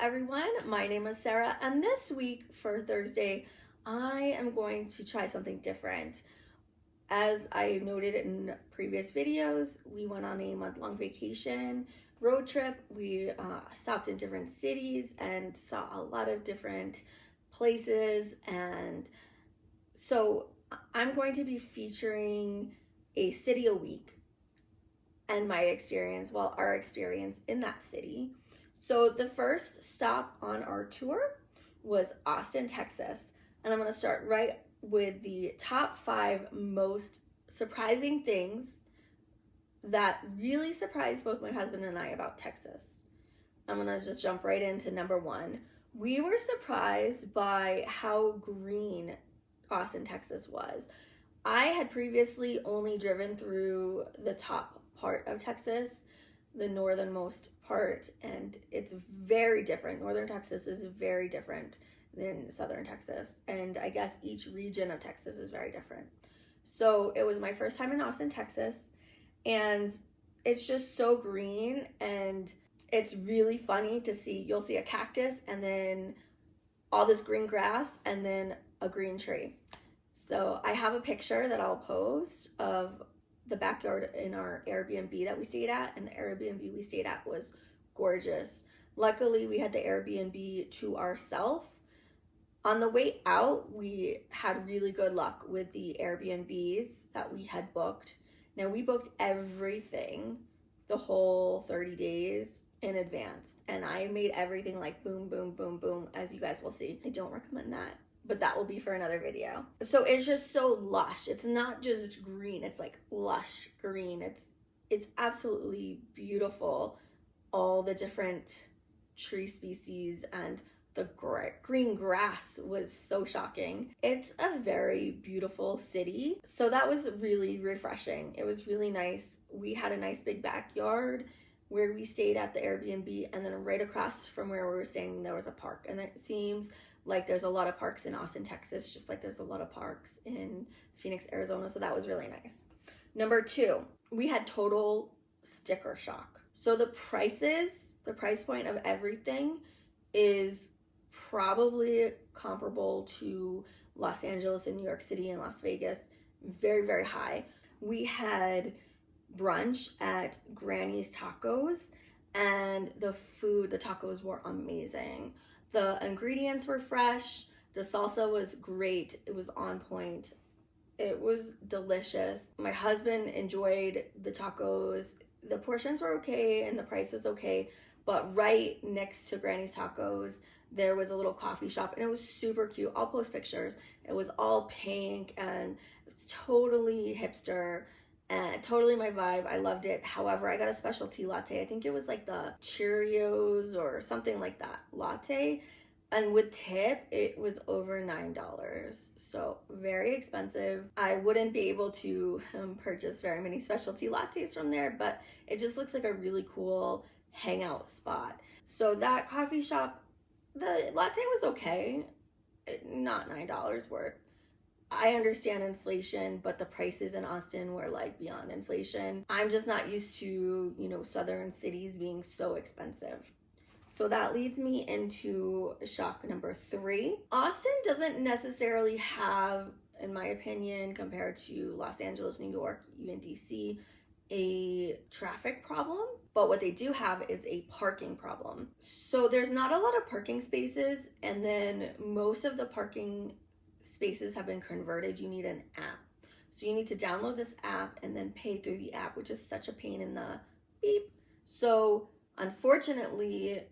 everyone, my name is Sarah, and this week for Thursday, I am going to try something different. As I noted in previous videos, we went on a month-long vacation road trip. We stopped in different cities and saw a lot of different places, and so I'm going to be featuring a city a week and my experience, well, our experience in that city. So the first stop on our tour was Austin, Texas. And I'm gonna start right with the top 5 most surprising things that really surprised both my husband and I about Texas. I'm gonna just jump right into number 1. We were surprised by how green Austin, Texas was. I had previously only driven through the top part of Texas, the northernmost part, and it's very different. Northern Texas is very different than southern Texas, and I guess each region of Texas is very different. So it was my first time in Austin, Texas, and it's just so green, and it's really funny to see. You'll see a cactus and then all this green grass and then a green tree. So I have a picture that I'll post of the backyard in our Airbnb that we stayed at, and the Airbnb we stayed at was gorgeous. Luckily, we had the Airbnb to ourselves. On the way out, we had really good luck with the Airbnbs that we had booked. Now, we booked everything the whole 30 days in advance, and I made everything like boom, boom, boom, boom, as you guys will see. I don't recommend that, but that will be for another video. So it's just so lush. It's not just green, it's like lush green. It's absolutely beautiful. All the different tree species and the green grass was so shocking. It's a very beautiful city. So that was really refreshing. It was really nice. We had a nice big backyard where we stayed at the Airbnb, and then right across from where we were staying, there was a park. And it seems like there's a lot of parks in Austin, Texas, just like there's a lot of parks in Phoenix, Arizona. So that was really nice. Number 2, we had total sticker shock. So the price point of everything is probably comparable to Los Angeles and New York City and Las Vegas. Very, very high. We had brunch at Granny's Tacos, and the tacos were amazing. The ingredients were fresh. The salsa was great. It was on point. It was delicious. My husband enjoyed the tacos. The portions were okay and the price was okay, but right next to Granny's Tacos, there was a little coffee shop, and it was super cute. I'll post pictures. It was all pink and it was totally hipster and totally my vibe. I loved it. However, I got a specialty latte. I think it was like the Cheerios or something like that latte. And with tip, it was over $9. So very expensive. I wouldn't be able to purchase very many specialty lattes from there, but it just looks like a really cool hangout spot. So that coffee shop, the latte was okay. Not $9 worth. I understand inflation, but the prices in Austin were like beyond inflation. I'm just not used to, southern cities being so expensive. So that leads me into shock number 3. Austin doesn't necessarily have, in my opinion, compared to Los Angeles, New York, even DC, a traffic problem. But what they do have is a parking problem. So there's not a lot of parking spaces, and then most of the parking spaces have been converted. You need an app. So you need to download this app and then pay through the app, which is such a pain in the beep. So unfortunately,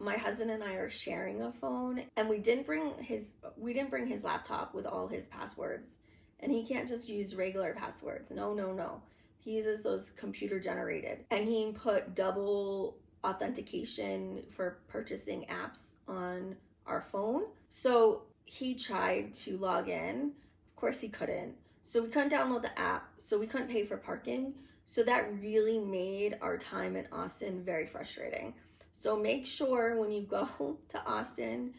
my husband and I are sharing a phone, and we didn't bring his laptop with all his passwords, and he can't just use regular passwords. No. He uses those computer generated, and he put double authentication for purchasing apps on our phone. So he tried to log in. Of course he couldn't. So we couldn't download the app. So we couldn't pay for parking. So that really made our time in Austin very frustrating. So make sure when you go to Austin,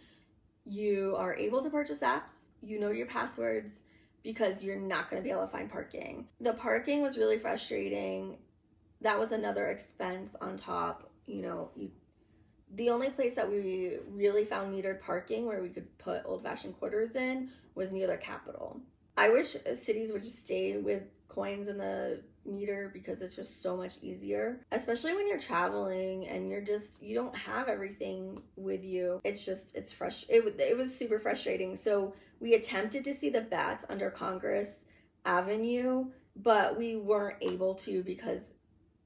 you are able to purchase apps, you know your passwords, because you're not going to be able to find parking. The parking was really frustrating. That was another expense on top. The only place that we really found metered parking where we could put old-fashioned quarters in was near the Capitol. I wish cities would just stay with coins in the meter because it's just so much easier, especially when you're traveling and you don't have everything with you. It was super frustrating. So we attempted to see the bats under Congress Avenue, but we weren't able to because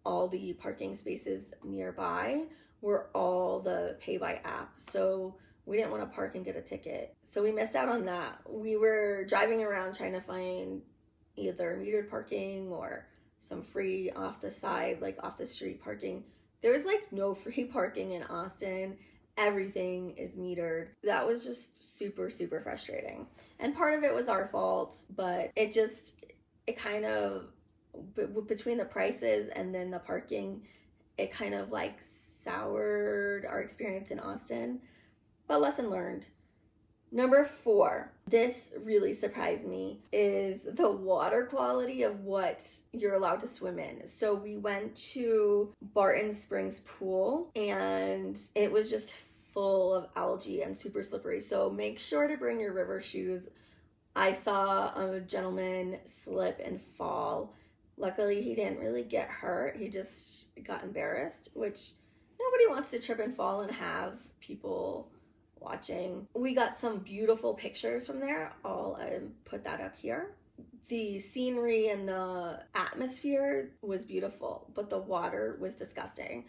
all the parking spaces nearby were all the pay by app. So we didn't want to park and get a ticket. So we missed out on that. We were driving around trying to find either metered parking or some free off the side, like off the street parking. There was like no free parking in Austin. Everything is metered. That was just super, super frustrating. And part of it was our fault, but it kind of, between the prices and then the parking, it kind of like soured our experience in Austin. But lesson learned. Number 4, this really surprised me, is the water quality of what you're allowed to swim in. So we went to Barton Springs Pool and it was just full of algae and super slippery. So make sure to bring your river shoes. I saw a gentleman slip and fall. Luckily, he didn't really get hurt. He just got embarrassed, which nobody wants to trip and fall and have people watching. We got some beautiful pictures from there. I'll put that up here. The scenery and the atmosphere was beautiful, but the water was disgusting.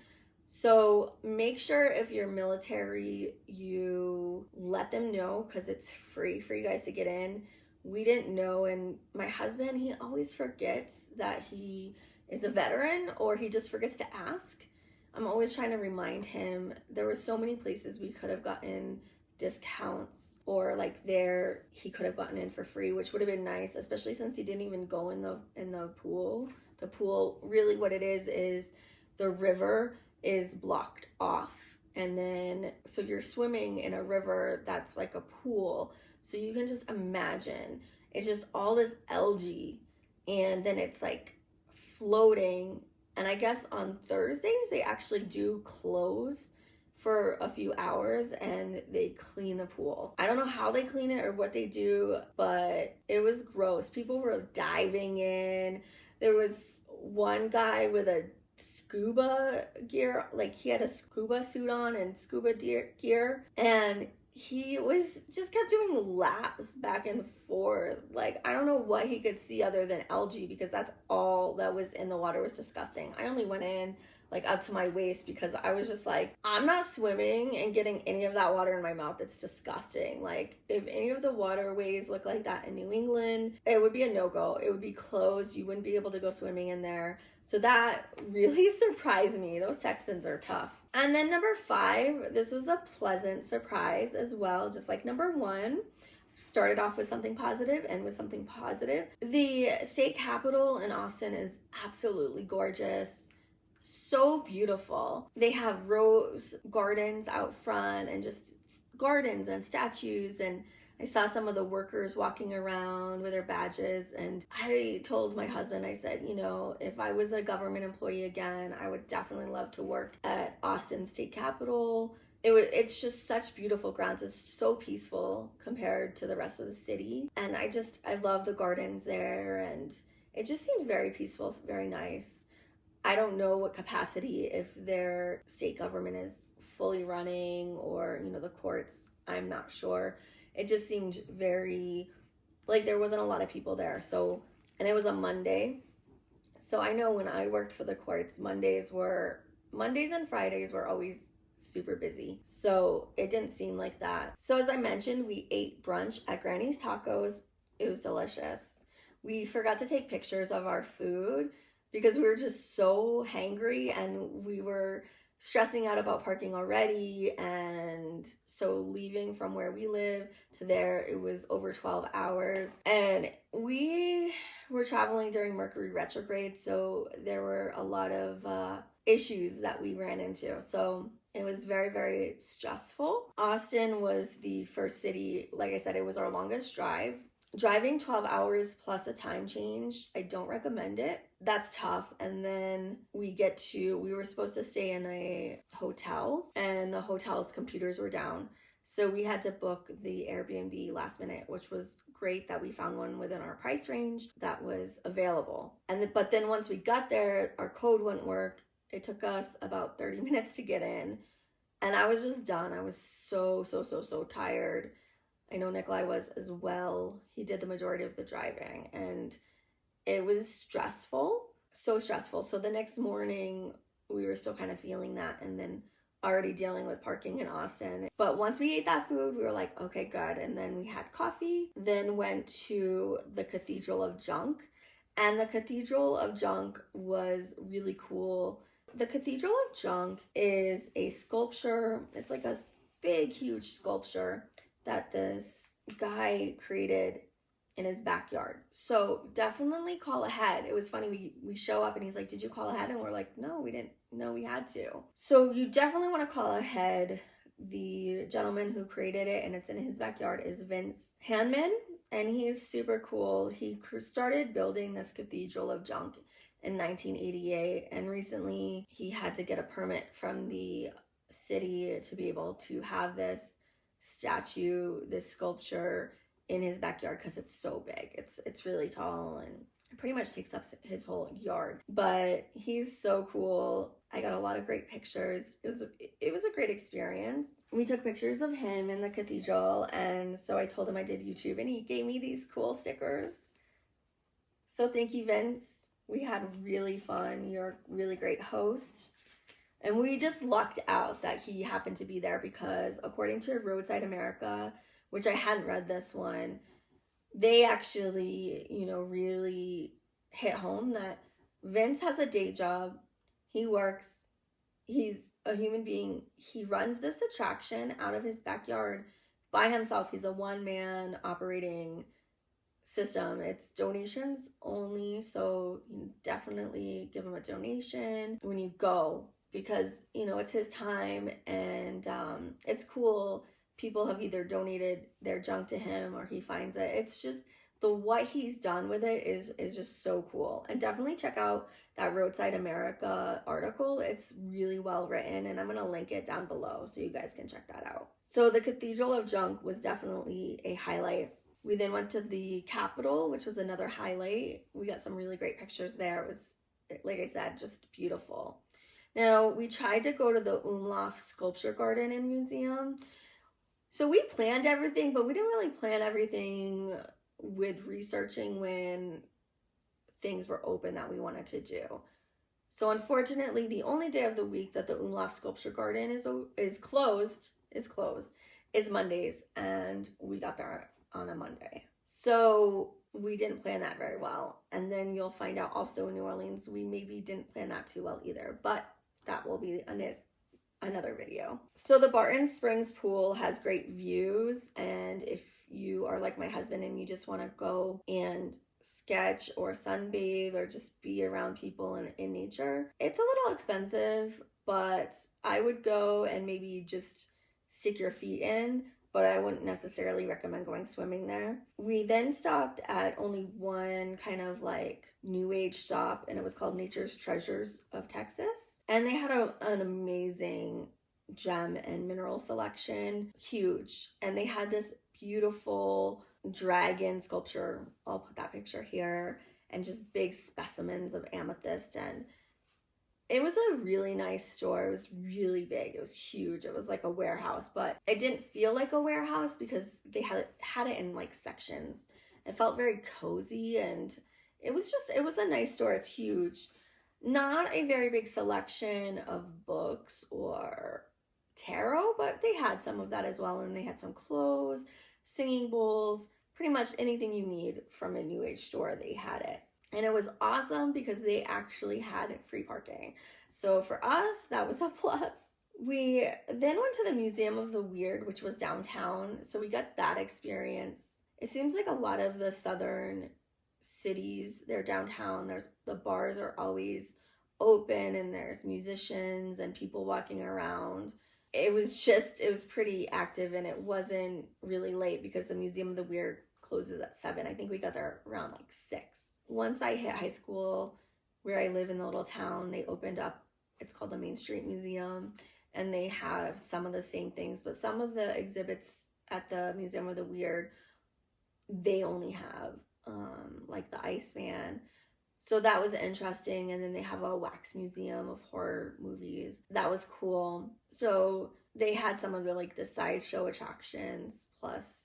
So make sure if you're military, you let them know because it's free for you guys to get in. We didn't know, and my husband, he always forgets that he is a veteran, or he just forgets to ask. I'm always trying to remind him. There were so many places we could have gotten discounts, or like there he could have gotten in for free, which would have been nice, especially since he didn't even go in the pool. The pool, really what it is the river is blocked off, and then so you're swimming in a river that's like a pool. So you can just imagine it's just all this algae, and then it's like floating. And I guess on Thursdays they actually do close for a few hours and they clean the pool. I don't know how they clean it or what they do, but it was gross. People were diving in. There was one guy with a scuba gear, like he had a scuba suit on and scuba gear, and he was just kept doing laps back and forth. Like, I don't know what he could see other than algae, because that's all that was in the water. Was disgusting. I only went in like up to my waist because I was just like, I'm not swimming and getting any of that water in my mouth. It's disgusting. Like, if any of the waterways look like that in New England, it would be a no-go. It would be closed. You wouldn't be able to go swimming in there. So that really surprised me. Those Texans are tough. And then number 5, this was a pleasant surprise as well, just like number 1. Started off with something positive and with something positive. The state capitol in Austin is absolutely gorgeous. So beautiful. They have rose gardens out front and just gardens and statues, and I saw some of the workers walking around with their badges, and I told my husband, I said, you know, if I was a government employee again, I would definitely love to work at Austin State Capitol. It's just such beautiful grounds. It's so peaceful compared to the rest of the city, and I love the gardens there, and it just seemed very peaceful, very nice. I don't know what capacity, if their state government is fully running or, you know, the courts, I'm not sure. It just seemed very, like there wasn't a lot of people there. So, and it was a Monday. So I know when I worked for the courts, Mondays and Fridays were always super busy. So it didn't seem like that. So as I mentioned, we ate brunch at Granny's Tacos. It was delicious. We forgot to take pictures of our food because we were just so hangry and we were stressing out about parking already. And so leaving from where we live to there, it was over 12 hours. And we were traveling during Mercury retrograde, so there were a lot of issues that we ran into. So it was very, very stressful. Austin was the first city, like I said, it was our longest drive. Driving 12 hours plus a time change, I don't recommend it. That's tough. And then we were supposed to stay in a hotel, and the hotel's computers were down. So we had to book the Airbnb last minute, which was great that we found one within our price range that was available. But then once we got there, our code wouldn't work. It took us about 30 minutes to get in. And I was just done. I was so tired. I know Nikolai was as well. He did the majority of the driving, and it was stressful, so stressful. So the next morning, we were still kind of feeling that, and then already dealing with parking in Austin. But once we ate that food, we were like, okay, good. And then we had coffee, then went to the Cathedral of Junk. And the Cathedral of Junk was really cool. The Cathedral of Junk is a sculpture. It's like a big, huge sculpture that this guy created in his backyard. So definitely call ahead. It was funny, we show up and he's like, did you call ahead? And we're like, no, we didn't. No, we had to. So you definitely want to call ahead. The gentleman who created it, and it's in his backyard, is Vince Handman, and he's super cool. He started building this Cathedral of Junk in 1988, and recently he had to get a permit from the city to be able to have this statue, this sculpture in his backyard, because it's so big. It's really tall and it pretty much takes up his whole yard. But he's so cool. I got a lot of great pictures. It was a great experience. We took pictures of him in the cathedral, and so I told him I did YouTube, and he gave me these cool stickers. So thank you, Vince. We had really fun. You're a really great host. And we just lucked out that he happened to be there, because according to Roadside America, which I hadn't read this one, they actually, really hit home that Vince has a day job. He works. He's a human being. He runs this attraction out of his backyard by himself. He's a one-man operating system. It's donations only, so you definitely give him a donation when you go, because it's his time, and it's cool. People have either donated their junk to him or he finds it. It's just what he's done with it is just so cool. And definitely check out that Roadside America article. It's really well written, and I'm going to link it down below so you guys can check that out. So the Cathedral of Junk was definitely a highlight. We then went to the Capitol, which was another highlight. We got some really great pictures there. It was, like I said, just beautiful. Now, we tried to go to the Umlauf Sculpture Garden and Museum. So we planned everything, but we didn't really plan everything with researching when things were open that we wanted to do. So unfortunately, the only day of the week that the Umlauf Sculpture Garden is closed is Mondays, and we got there on a Monday. So we didn't plan that very well. And then you'll find out also in New Orleans, we maybe didn't plan that too well either, but that will be another video. So the Barton Springs pool has great views, and if you are like my husband and you just want to go and sketch or sunbathe or just be around people in nature, it's a little expensive, but I would go and maybe just stick your feet in, but I wouldn't necessarily recommend going swimming there. We then stopped at only one kind of like new age stop, and it was called Nature's Treasures of Texas. And they had an amazing gem and mineral selection, huge. And they had this beautiful dragon sculpture. I'll put that picture here, and just big specimens of amethyst. And it was a really nice store. It was really big. It was huge. It was like a warehouse, but it didn't feel like a warehouse because they had it in like sections. It felt very cozy, and it was a nice store. It's huge. Not a very big selection of books or tarot, but they had some of that as well. And they had some clothes, singing bowls, pretty much anything you need from a new age store, they had it. And it was awesome because they actually had free parking. So for us, that was a plus. We then went to the Museum of the Weird, which was downtown. So we got that experience. It seems like a lot of the southern cities, they're downtown. The bars are always open, and there's musicians and people walking around. It was pretty active, and it wasn't really late because the Museum of the Weird closes at 7. I think we got there around like 6. Once I hit high school, where I live in the little town, they opened up, it's called the Main Street Museum, and they have some of the same things, but some of the exhibits at the Museum of the Weird, they only have like the Iceman. So that was interesting. And then they have a wax museum of horror movies. That was cool. So they had some of the like the sideshow attractions plus,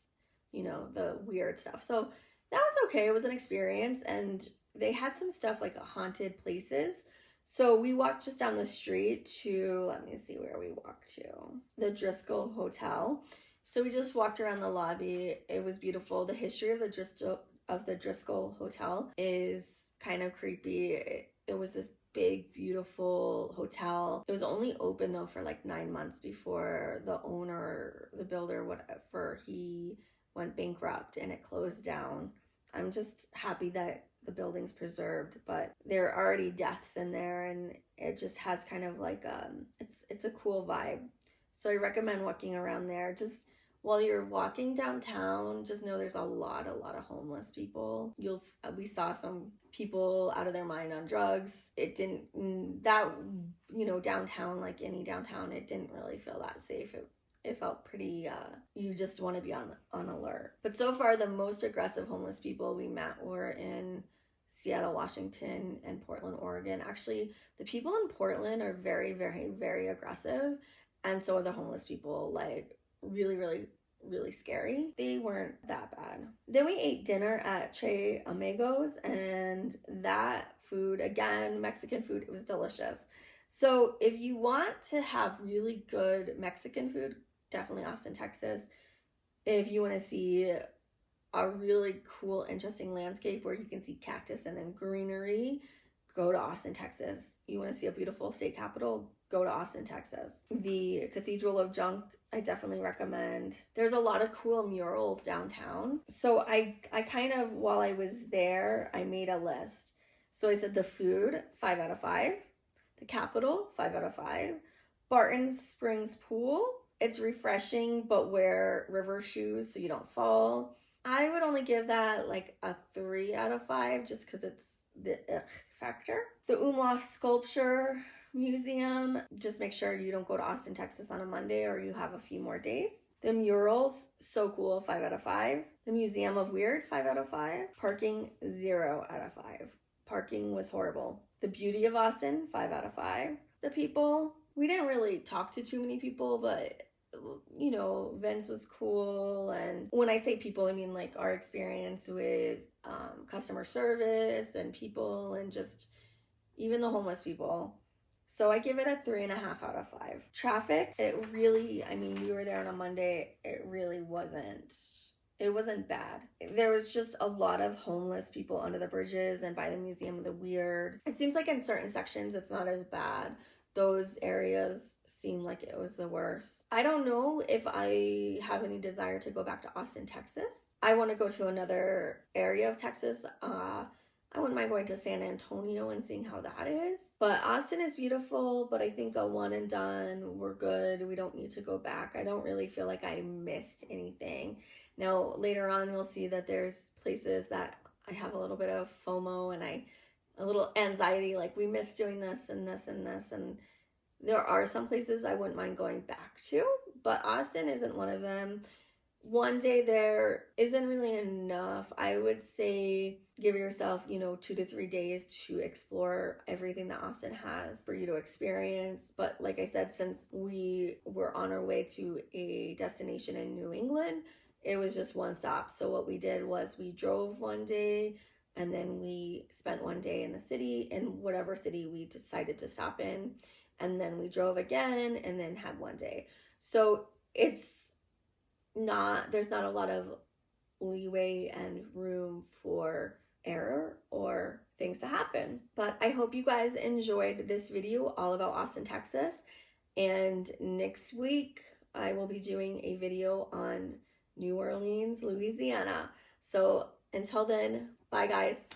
you know, the weird stuff. So that was okay. It was an experience. And they had some stuff like haunted places. So we walked just down the street to, let me see where we walked to, the Driscoll Hotel. So we just walked around the lobby. It was beautiful. The history of the Driscoll Hotel is kind of creepy. It was this big, beautiful hotel. It was only open though for like 9 months before the owner, the builder, whatever, he went bankrupt and it closed down. I'm just happy that the building's preserved, but there are already deaths in there, and it just has kind of like it's a cool vibe. So I recommend walking around there. Just while you're walking downtown, just know there's a lot of homeless people. We saw some people out of their mind on drugs. It didn't, that, you know, downtown, like any downtown, it didn't really feel that safe. It felt pretty, you just want to be on alert. But so far, the most aggressive homeless people we met were in Seattle, Washington, and Portland, Oregon. Actually, the people in Portland are very, very, very aggressive. And so are the homeless people, like really, really, really scary. They weren't that bad. Then we ate dinner at Tres Amigos, and that food, again, Mexican food, it was delicious. So if you want to have really good Mexican food, definitely Austin, Texas. If you want to see a really cool, interesting landscape where you can see cactus and then greenery, go to Austin, Texas. You want to see a beautiful state capital, go to Austin, Texas. The Cathedral of Junk, I definitely recommend. There's a lot of cool murals downtown. So I kind of, while I was there, I made a list. So I said the food, 5 out of 5. The Capitol, 5 out of 5. Barton Springs Pool, it's refreshing, but wear river shoes so you don't fall. I would only give that like a 3 out of 5 just because it's the factor. The Umlauf Sculpture Museum, just make sure you don't go to Austin, Texas on a Monday or you have a few more days. The murals, so cool, 5 out of 5. The Museum of Weird, 5 out of 5. Parking, 0 out of 5. Parking was horrible. The Beauty of Austin, 5 out of 5. The people, we didn't really talk to too many people, but you know, Vince was cool. And when I say people, I mean like our experience with customer service and people and just even the homeless people. So I give it a 3.5 out of 5. Traffic, it really, I mean, we were there on a Monday. It really wasn't bad. There was just a lot of homeless people under the bridges and by the Museum of the Weird. It seems like in certain sections it's not as bad. Those areas seem like it was the worst. I don't know if I have any desire to go back to Austin, Texas. I want to go to another area of Texas. I wouldn't mind going to San Antonio and seeing how that is. But Austin is beautiful, but I think a one and done, we're good. We don't need to go back. I don't really feel like I missed anything. Now, later on, we'll see that there's places that I have a little bit of FOMO and a little anxiety, like we missed doing this and this and this. And there are some places I wouldn't mind going back to, but Austin isn't one of them. One day there isn't really enough. I would say give yourself, 2 to 3 days to explore everything that Austin has for you to experience. But like I said, since we were on our way to a destination in New England, it was just one stop. So what we did was we drove one day and then we spent one day in the city, in whatever city we decided to stop in. And then we drove again and then had one day. So there's not a lot of leeway and room for error or things to happen. But I hope you guys enjoyed this video all about Austin, Texas. And next week, I will be doing a video on New Orleans, Louisiana. So until then, bye guys.